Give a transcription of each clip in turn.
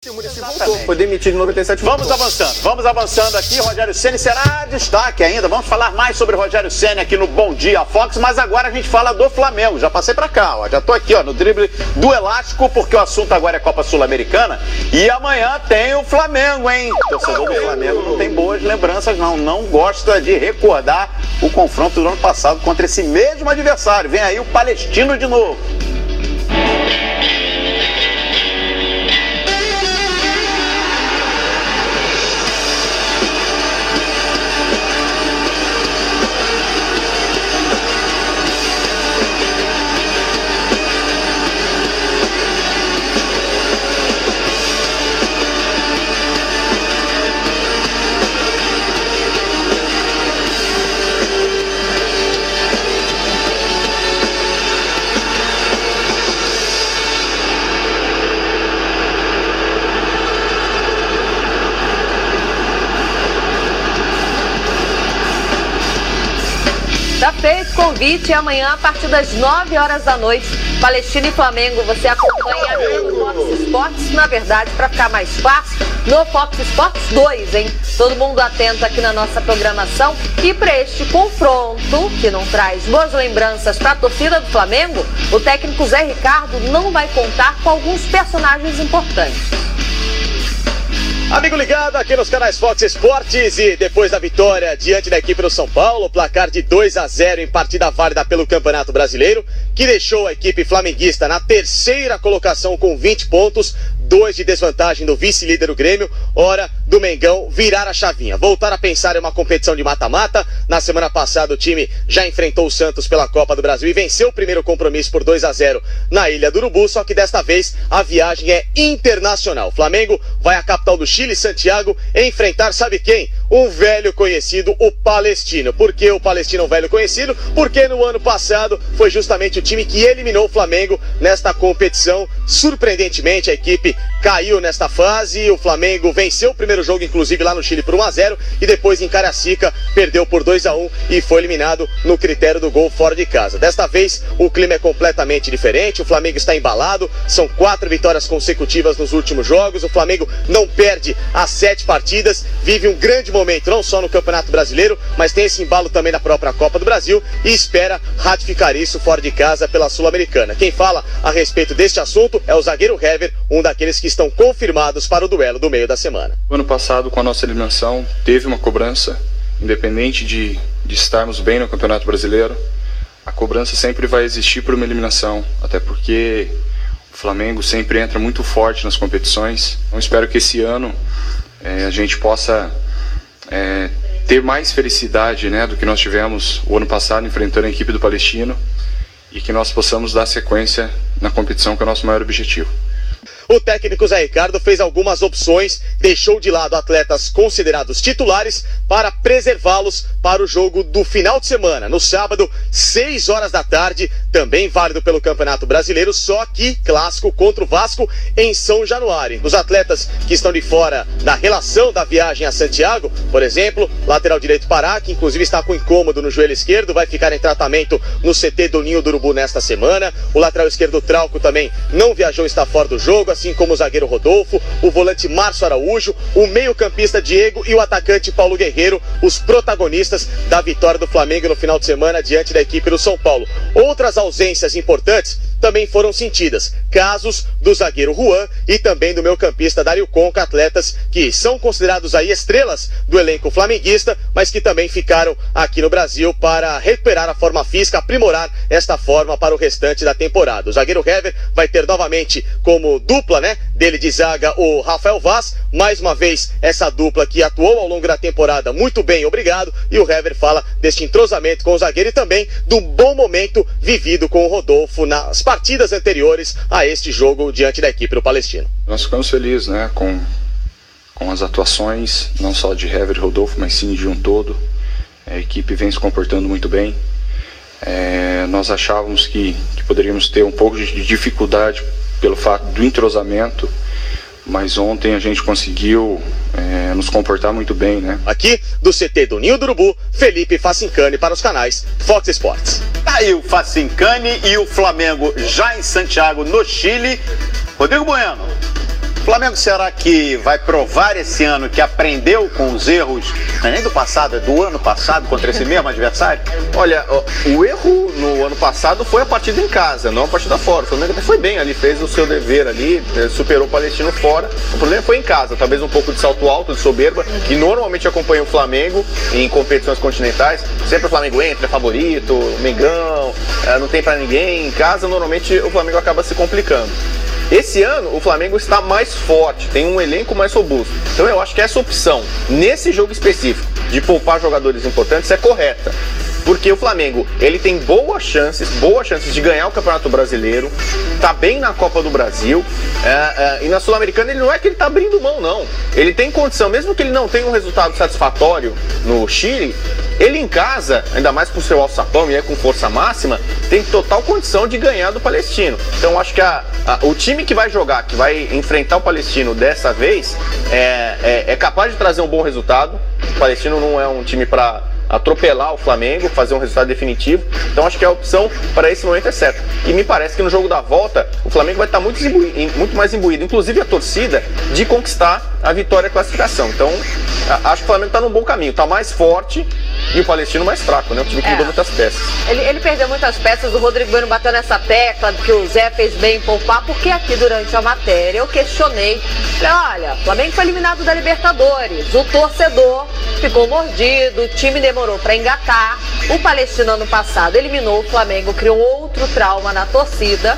O Muricy voltou, foi demitido em 97. Vamos avançando aqui. Rogério Ceni será destaque ainda. Vamos falar mais sobre Rogério Ceni aqui no Bom Dia Fox, mas agora a gente fala do Flamengo. Já passei pra cá, ó. Já tô aqui, ó, no drible do elástico, porque o assunto agora é Copa Sul-Americana. E amanhã tem o Flamengo, hein? O torcedor do Flamengo não tem boas lembranças, não gosta de recordar o confronto do ano passado contra esse mesmo adversário. Vem aí o Palestino de novo. Tá feito o convite e amanhã, a partir das 9 horas da noite, Palestino e Flamengo, você acompanha no Fox Sports, na verdade, para ficar mais fácil, no Fox Sports 2, hein? Todo mundo atento aqui na nossa programação. E para este confronto, que não traz boas lembranças para a torcida do Flamengo, o técnico Zé Ricardo não vai contar com alguns personagens importantes. Amigo ligado aqui nos canais Fox Sports, e depois da vitória diante da equipe do São Paulo, placar de 2-0 em partida válida pelo Campeonato Brasileiro, que deixou a equipe flamenguista na terceira colocação com 20 pontos, 2 de desvantagem do vice-líder do Grêmio. Hora do Mengão virar a chavinha, voltar a pensar em uma competição de mata-mata. Na semana passada o time já enfrentou o Santos pela Copa do Brasil e venceu o primeiro compromisso por 2-0 na Ilha do Urubu, só que desta vez a viagem é internacional. O Flamengo vai à capital do Chile, Santiago, enfrentar, sabe quem? Um velho conhecido, o Palestino. Por que o Palestino é um velho conhecido? Porque no ano passado foi justamente o time que eliminou o Flamengo nesta competição. Surpreendentemente, a equipe caiu nesta fase. O Flamengo venceu o primeiro jogo, inclusive lá no Chile, por 1-0, e depois em Cariacica perdeu por 2-1 e foi eliminado no critério do gol fora de casa. Desta vez o clima é completamente diferente, o Flamengo está embalado, são 4 vitórias consecutivas nos últimos jogos, o Flamengo não perde as 7 partidas, vive um grande momento não só no Campeonato Brasileiro, mas tem esse embalo também na própria Copa do Brasil e espera ratificar isso fora de casa pela Sul-Americana. Quem fala a respeito deste assunto é o zagueiro Hever, um daqueles que estão confirmados para o duelo do meio da semana. O ano passado, com a nossa eliminação, teve uma cobrança, independente de estarmos bem no Campeonato Brasileiro, a cobrança sempre vai existir por uma eliminação, até porque o Flamengo sempre entra muito forte nas competições. Então espero que esse ano a gente possa ter mais felicidade, né, do que nós tivemos o ano passado enfrentando a equipe do Palestino, e que nós possamos dar sequência na competição, que é o nosso maior objetivo. O técnico Zé Ricardo fez algumas opções, deixou de lado atletas considerados titulares para preservá-los para o jogo do final de semana, no sábado, 6 horas da tarde, também válido pelo Campeonato Brasileiro, só que clássico contra o Vasco em São Januário. Os atletas que estão de fora da relação da viagem a Santiago, por exemplo, lateral direito Pará, que inclusive está com incômodo no joelho esquerdo, vai ficar em tratamento no CT do Ninho do Urubu nesta semana. O lateral esquerdo Trauco também não viajou, está fora do jogo, assim como o zagueiro Rodolfo, o volante Márcio Araújo, o meio-campista Diego e o atacante Paulo Guerreiro, os protagonistas da vitória do Flamengo no final de semana diante da equipe do São Paulo. Outras ausências importantes também foram sentidas, casos do zagueiro Juan e também do meio-campista Dário Conca, atletas que são considerados aí estrelas do elenco flamenguista, mas que também ficaram aqui no Brasil para recuperar a forma física, aprimorar esta forma para o restante da temporada. O zagueiro Hever vai ter novamente como dupla, né, dele de zaga o Rafael Vaz, mais uma vez essa dupla que atuou ao longo da temporada muito bem, obrigado, e o Hever fala deste entrosamento com o zagueiro e também do bom momento vivido com o Rodolfo nas partidas anteriores a este jogo diante da equipe do Palestino. Nós ficamos felizes, né, com as atuações, não só de Hever e Rodolfo, mas sim de um todo. A equipe vem se comportando muito bem. Nós achávamos que poderíamos ter um pouco de dificuldade pelo fato do entrosamento, mas ontem a gente conseguiu nos comportar muito bem, né? Aqui do CT do Ninho do Urubu, Felipe Facincani para os canais Fox Sports. Tá aí o Facincani e o Flamengo já em Santiago, no Chile. Rodrigo Bueno. O Flamengo será que vai provar esse ano que aprendeu com os erros, não é nem do passado, é do ano passado contra esse mesmo adversário? Olha, o erro no ano passado foi a partida em casa, não a partida fora. O Flamengo até foi bem ali, fez o seu dever ali, superou o Palestino fora. O problema foi em casa, talvez um pouco de salto alto, de soberba, que normalmente acompanha o Flamengo em competições continentais. Sempre o Flamengo entra, é favorito, Mengão, não tem pra ninguém. Em casa, normalmente o Flamengo acaba se complicando. Esse ano o Flamengo está mais forte, tem um elenco mais robusto. Então eu acho que essa opção, nesse jogo específico, de poupar jogadores importantes é correta. Porque o Flamengo, ele tem boas chances de ganhar o Campeonato Brasileiro, tá bem na Copa do Brasil, e na Sul-Americana ele não é que ele tá abrindo mão, não. Ele tem condição, mesmo que ele não tenha um resultado satisfatório no Chile, ele em casa, ainda mais com o seu alçapão e com força máxima, tem total condição de ganhar do Palestino. Então acho que o time que vai jogar, que vai enfrentar o Palestino dessa vez, é capaz de trazer um bom resultado. O Palestino não é um time para atropelar o Flamengo, fazer um resultado definitivo. Então acho que a opção para esse momento é certa. E me parece que no jogo da volta o Flamengo vai estar muito mais imbuído, inclusive a torcida, de conquistar a vitória e a classificação. Então acho que o Flamengo está num bom caminho, está mais forte e o Palestino mais fraco, né? O time que mudou muitas peças. Ele perdeu muitas peças, o Rodrigo Bueno bateu nessa tecla que o Zé fez bem em poupar, porque aqui durante a matéria eu questionei. Falei, olha, o Flamengo foi eliminado da Libertadores, o torcedor ficou mordido, o time demorou para engatar. O Palestino ano passado eliminou o Flamengo, criou outro trauma na torcida.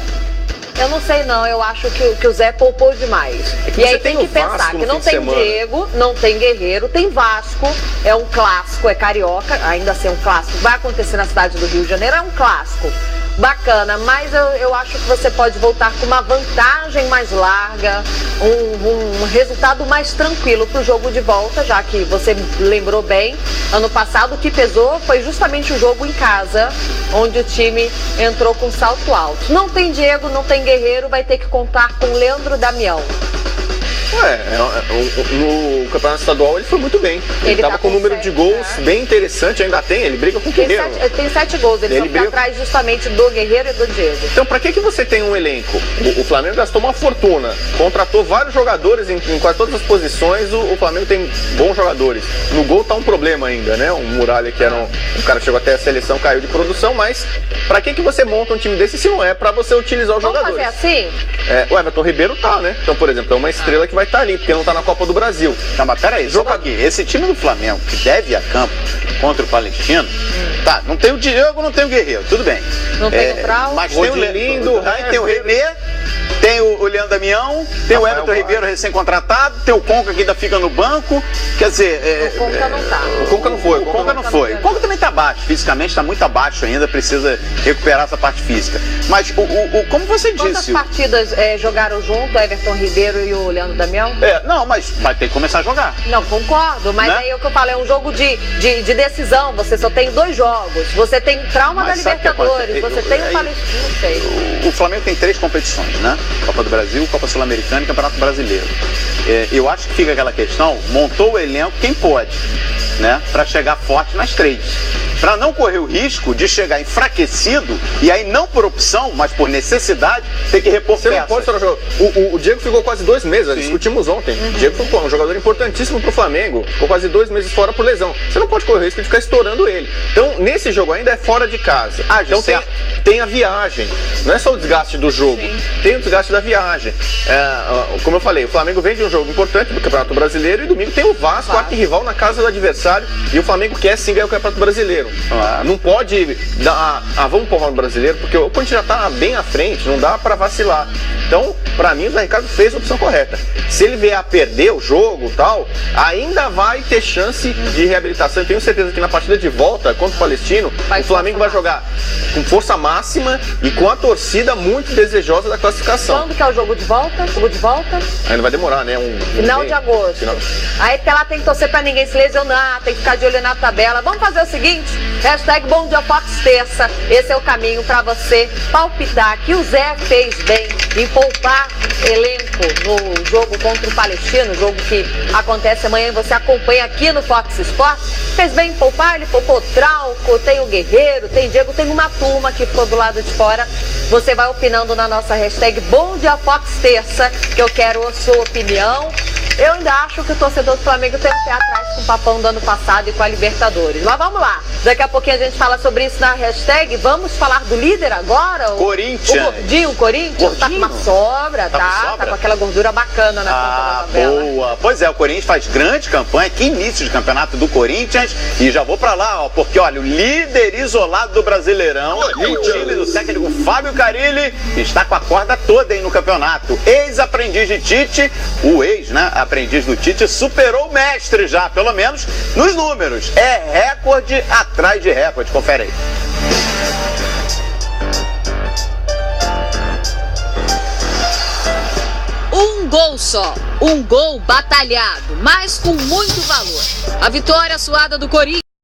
Eu não sei não, eu acho que o Zé poupou demais. E aí tem que pensar que não tem Diego, não tem Guerreiro, tem Vasco, é um clássico, é carioca, ainda assim é um clássico, vai acontecer na cidade do Rio de Janeiro, é um clássico. Bacana, mas eu acho que você pode voltar com uma vantagem mais larga, um resultado mais tranquilo para o jogo de volta, já que você lembrou bem, ano passado o que pesou foi justamente o jogo em casa, onde o time entrou com salto alto. Não tem Diego, não tem Guerreiro, vai ter que contar com Leandro Damião. No campeonato estadual ele foi muito bem. Ele tava com um número de gols bem interessante, ainda tem, ele briga com o Guerreiro. Tem 7 gols, ele só fica atrás justamente do Guerreiro e do Diego. Então pra que você tem um elenco? O Flamengo gastou uma fortuna, contratou vários jogadores em quase todas as posições, o Flamengo tem bons jogadores. No gol tá um problema ainda, né? O Muralha, que era um cara chegou até a seleção, caiu de produção, mas pra que você monta um time desse se não é pra você utilizar os jogadores? Vamos fazer assim? O Everton Ribeiro tá, né? Então, por exemplo, é uma estrela que vai estar ali, porque não tá na Copa do Brasil. Não, mas peraí, jogo aqui. Esse time do Flamengo que deve ir a campo contra o Palestino, tá, não tem o Diego, não tem o Guerreiro, tudo bem. Não tem o Trau, mas tem o Lindo, tem o René, tem o Leandro Damião, tem o Everton Ribeiro recém-contratado, tem o Conca que ainda fica no banco, quer dizer... O Conca não tá. O Conca não foi. O Conca não foi. O Conca também tá baixo, fisicamente tá muito abaixo ainda, precisa recuperar essa parte física. Mas, como você disse... Quantas partidas jogaram junto, o Everton Ribeiro e o Leandro Damião? Não, mas vai ter que começar a jogar. Não, concordo, mas aí é o que eu falo, é um jogo de decisão, você só tem 2 jogos, você tem trauma da Libertadores, você tem o Palestino, não sei. O Flamengo tem 3 competições, né? Copa do Brasil, Copa Sul-Americana e Campeonato Brasileiro. Eu acho que fica aquela questão, montou o elenco quem pode, né? Para chegar forte nas 3. Para não correr o risco de chegar enfraquecido e aí não por opção, mas por necessidade, ter que repor peças. Você não pode só jogar. O Diego ficou quase 2 meses, discutimos ontem. O Diego foi um jogador importantíssimo pro Flamengo, ficou quase 2 meses fora por lesão. Você não pode correr o risco de ficar estourando ele. Então, nesse jogo ainda é fora de casa. Então tem a viagem. Não é só o desgaste do jogo, tem o desgaste da viagem. Como eu falei, o Flamengo vem de um jogo importante do Campeonato Brasileiro e domingo tem o Vasco, arquirrival na casa do adversário, e o Flamengo quer sim ganhar o Campeonato Brasileiro. Não pode dar, vamos empurrar no Brasileiro, porque o Corinthians já tá bem à frente, não dá pra vacilar. Então, pra mim, o Zé Ricardo fez a opção correta. Se ele vier a perder o jogo e tal, ainda vai ter chance de reabilitação. Eu tenho certeza que na partida de volta contra o Palestino, o Flamengo vai jogar com força máxima e com a torcida muito desejosa da classificação. Quando que é o jogo de volta? Jogo de volta? Ainda vai demorar, né? Final de agosto. Aí até lá tem que torcer pra ninguém se lesionar, tem que ficar de olho na tabela. Vamos fazer o seguinte? Hashtag Bom Dia Fox terça. Esse é o caminho para você palpitar que o Zé fez bem em poupar elenco no jogo contra o Palestino, jogo que acontece amanhã e você acompanha aqui no Fox Sports. Fez bem em poupar, ele poupou Trauco, tem o Guerreiro, tem Diego, tem uma turma que ficou do lado de fora. Você vai opinando na nossa hashtag Bom Dia Fox terça, que eu quero a sua opinião. Eu ainda acho que o torcedor do Flamengo tem um pé atrás com o papão do ano passado e com a Libertadores. Mas vamos lá. Daqui a pouquinho a gente fala sobre isso na hashtag. Vamos falar do líder agora? Corinthians. O gordinho, o Corinthians. Tá com uma sobra, tá? Tá com aquela gordura bacana na ponta da novela. Boa. Pois é, o Corinthians faz grande campanha. Que início de campeonato do Corinthians. E já vou pra lá, ó. Porque, olha, o líder isolado do Brasileirão, o time do técnico Fábio Carille, está com a corda toda aí no campeonato. Ex-aprendiz de Tite, o ex, né? Aprendiz do Tite, superou o mestre já, pelo menos nos números. É recorde atrás de recorde. Confere aí. Um gol só, um gol batalhado, mas com muito valor. A vitória suada do Corinthians.